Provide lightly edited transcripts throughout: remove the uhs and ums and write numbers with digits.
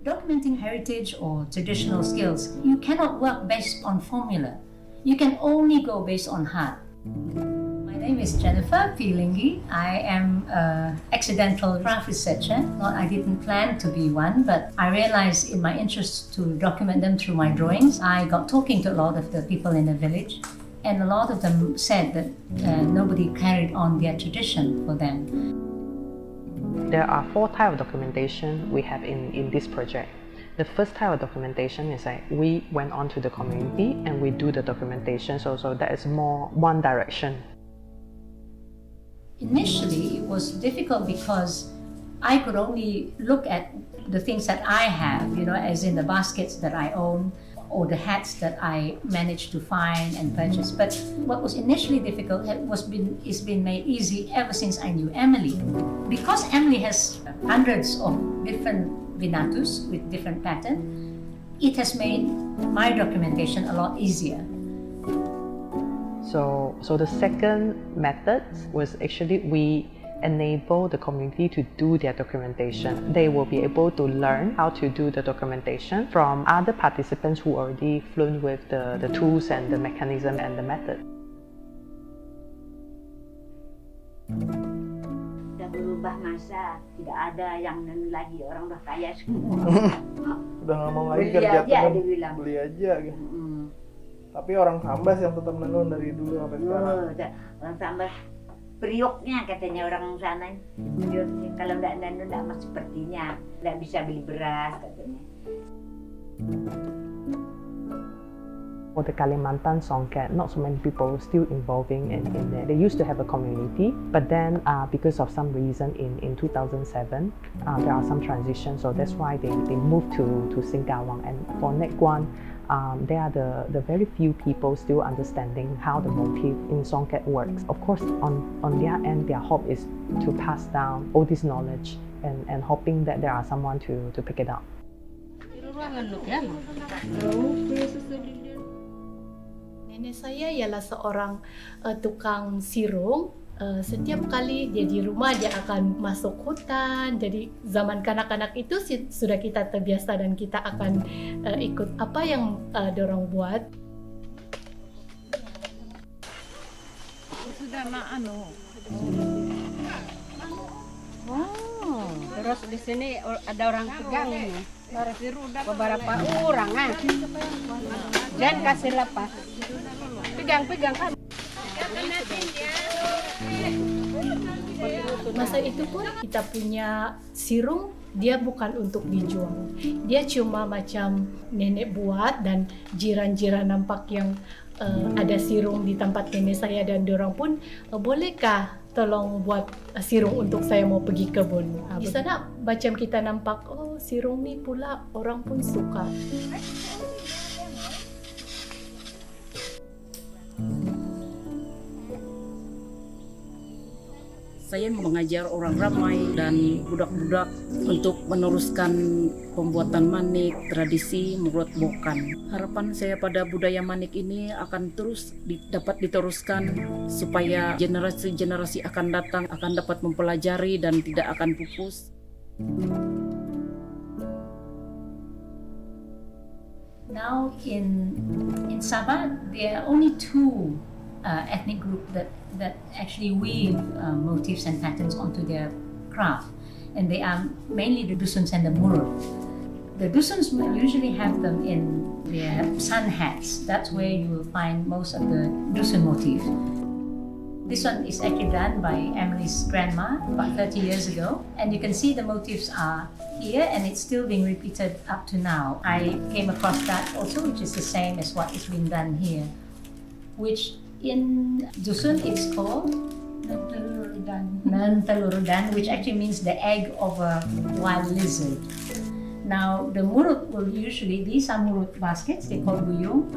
Documenting heritage or traditional skills, you cannot work based on formula. You can only go based on heart. My name is Jennifer P. Linggi. I am an accidental craft researcher. I didn't plan to be one, but I realized in my interest to document them through my drawings, I got talking to a lot of the people in the village, and a lot of them said that nobody carried on their tradition for them. There are 4 types of documentation we have in this project. The first type of documentation is that we went on to the community and we do the documentation, so that is more one direction. Initially, it was difficult because I could only look at the things that I have, as in the baskets that I own, or the hats that I managed to find and purchase. But what was initially difficult is been made easy ever since I knew Emily. Because Emily has hundreds of different vinatus with different patterns, it has made my documentation a lot easier. So the second method was actually we enable the community to do their documentation. They will be able to learn how to do the documentation from other participants who are already fluent with the tools and the mechanism and the method. Sudah berubah masa, tidak ada yang lagi, orang udah kaya semua. Udah nggak mau lagi kerja tenun, beli aja gitu. Tapi orang Sambas yang tetap menenun dari dulu sampai sekarang. Orang Sambas periuknya katanya orang sana, kalau nggak nanun nggak mas sepertinya, nggak bisa beli beras katanya. For the Kalimantan songket, not so many people were still involving in there. They used to have a community, but then because of some reason in 2007, there are some transitions, so that's why they moved to Singkawang. And for 𝐒𝐞𝐫𝐻, there are the very few people still understanding how the motif in songket works. Of course, on their end, their hope is to pass down all this knowledge and hoping that there are someone to pick it up. Nenek saya ialah seorang tukang sirung. Setiap kali dia di rumah, dia akan masuk hutan. Jadi zaman kanak-kanak itu sudah kita terbiasa dan kita akan ikut apa yang dorang buat. Sudah wow. Terus di sini ada orang pegang ini. Beberapa orang jangan kasih lepas. Pegang kan. Masa itu pun kita punya sirung, dia bukan untuk dijual. Dia cuma macam nenek buat dan jiran-jiran nampak yang ada sirung di tempat nenek saya dan dorang pun bolehkah tolong buat sirung untuk saya mau pergi kebun. Di sana macam kita nampak, oh sirung ni pula orang pun suka. Saya mengajar orang ramai dan budak-budak untuk meneruskan pembuatan manik, tradisi menurut bokan. Harapan saya pada budaya manik ini akan terus dapat diteruskan supaya generasi-generasi akan datang akan dapat mempelajari dan tidak akan pupus. Now in Sabah, there are only 2 ethnic group that actually weave motifs and patterns onto their craft, and they are mainly the Dusuns and the Murut. The Dusuns usually have them in their sun hats. That's where you will find most of the Dusun motif. This one is actually done by Emily's grandma about 30 years ago, and you can see the motifs are here and it's still being repeated up to now. I came across that also, which is the same as what is being done here, which in Dusun it's called Nantelurudan, which actually means the egg of a wild lizard. Now the Murut will usually, these are Murut baskets, they call guyung,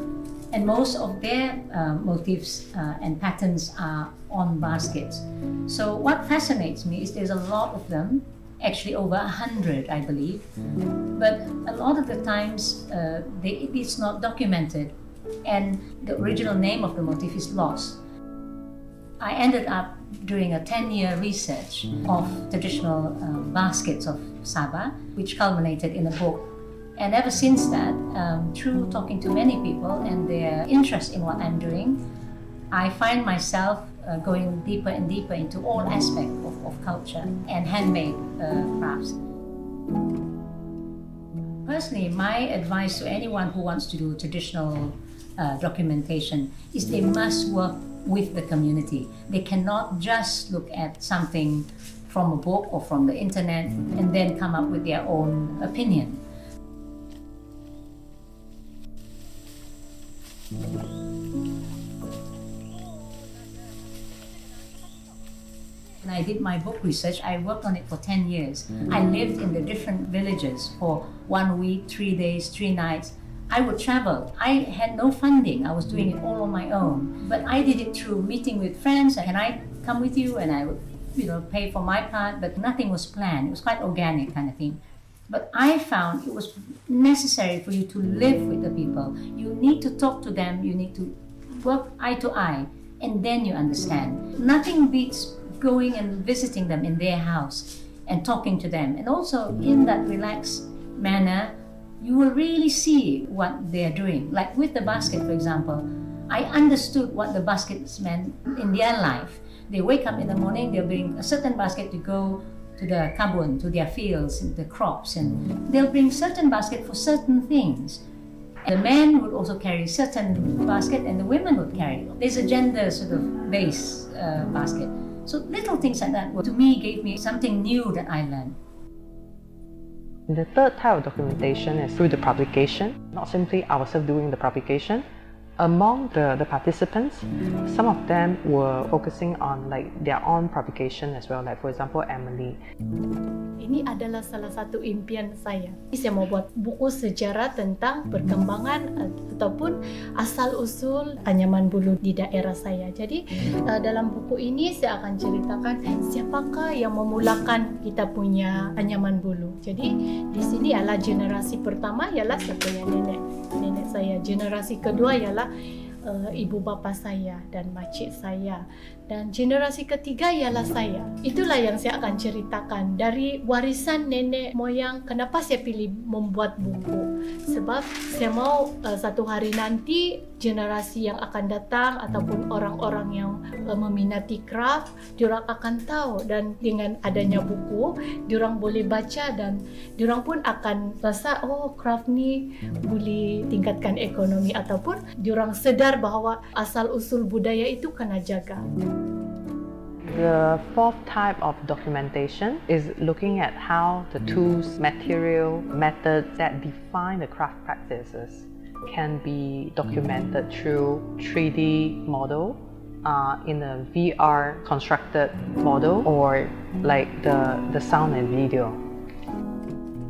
and most of their motifs and patterns are on baskets. So what fascinates me is there's a lot of them, actually over 100 I believe, but a lot of the times it's not documented. and the original name of the motif is lost. I ended up doing a 10-year research of traditional baskets of Sabah, which culminated in a book. And ever since that, through talking to many people and their interest in what I'm doing, I find myself going deeper and deeper into all aspects of culture and handmade crafts. Personally, my advice to anyone who wants to do traditional documentation is they must work with the community. They cannot just look at something from a book or from the internet and then come up with their own opinion. When I did my book research, I worked on it for 10 years. I lived in the different villages for 1 week, 3 days, 3 nights. I would travel. I had no funding. I was doing it all on my own. But I did it through meeting with friends. Can I come with you? And I would, pay for my part, but nothing was planned. It was quite organic kind of thing. But I found it was necessary for you to live with the people. You need to talk to them. You need to work eye to eye, and then you understand. Nothing beats going and visiting them in their house and talking to them. And also in that relaxed manner, you will really see what they're doing. Like with the basket, for example, I understood what the baskets meant in their life. They wake up in the morning, they'll bring a certain basket to go to the kabun, to their fields, the crops, and they'll bring certain basket for certain things. The men would also carry certain basket and the women would carry. There's a gender sort of base basket. So little things like that, to me, gave me something new that I learned. The third type of documentation is through the publication, not simply ourselves doing the publication. Among the participants, some of them were focusing on their own publication as well, like for example Emily. Ini adalah salah satu impian saya. Saya mau buat buku sejarah tentang perkembangan ataupun asal-usul anyaman bulu di daerah saya. Jadi dalam buku ini saya akan ceritakan siapakah yang memulakan kita punya anyaman bulu. Jadi di sini adalah generasi pertama ialah saya punya nenek saya. Generasi kedua ialah ibu bapa saya dan makcik saya, dan generasi ketiga ialah saya. Itulah yang saya akan ceritakan dari warisan nenek moyang. Kenapa saya pilih membuat buku? Sebab saya mau satu hari nanti generasi yang akan datang ataupun orang-orang yang meminati craft, diorang akan tahu, dan dengan adanya buku diorang boleh baca dan diorang pun akan rasa craft ni boleh tingkatkan ekonomi, ataupun diorang sedar bahawa asal-usul budaya itu kena jaga. The fourth type of documentation is looking at how the tools, material, methods that define the craft practices can be documented through 3D model in a VR constructed model, or like the sound and video.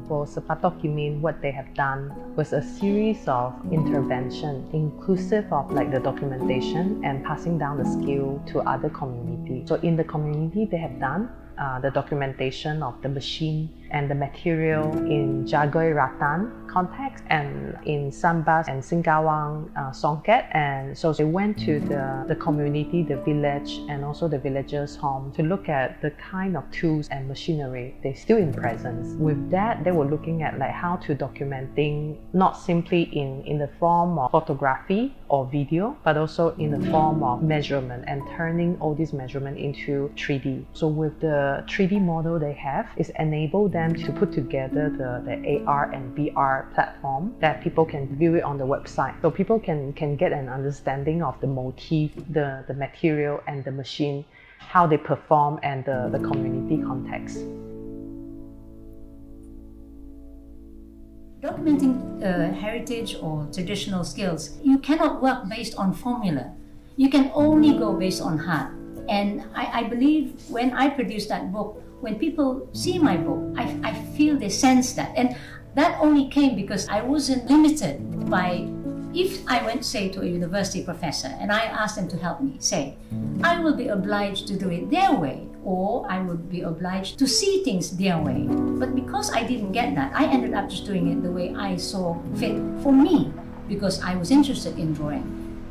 For 𝐒𝐫𝐸𝐿 𝐾𝐫𝐻, what they have done was a series of intervention inclusive of the documentation and passing down the skill to other community. So in the community, they have done the documentation of the machine and the material in Jagoi rattan context and in Sambas and Singawang songket. And so they went to the community, the village, and also the villagers' home to look at the kind of tools and machinery they still in presence. With that, they were looking at how to documenting not simply in the form of photography or video, but also in the form of measurement and turning all these measurement into 3D. So with the 3D model they have, is enable them to put together the AR and VR platform that people can view it on the website. So people can get an understanding of the motif, the material and the machine, how they perform, and the community context. Documenting heritage or traditional skills, you cannot work based on formula. You can only go based on heart. And I believe when I produced that book, when people see my book, I feel they sense that. And that only came because I wasn't limited by, if I went, say, to a university professor and I asked them to help me, say, I will be obliged to do it their way, or I would be obliged to see things their way. But because I didn't get that, I ended up just doing it the way I saw fit for me, because I was interested in drawing,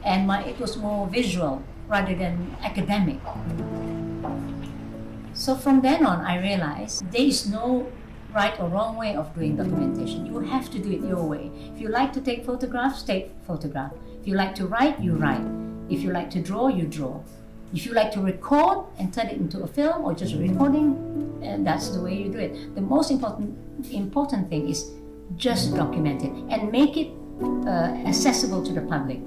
and it was more visual rather than academic. So from then on, I realized there is no right or wrong way of doing documentation. You have to do it your way. If you like to take photographs, take photograph. If you like to write, you write. If you like to draw, you draw. If you like to record and turn it into a film or just a recording, that's the way you do it. The most important thing is just document it and make it accessible to the public.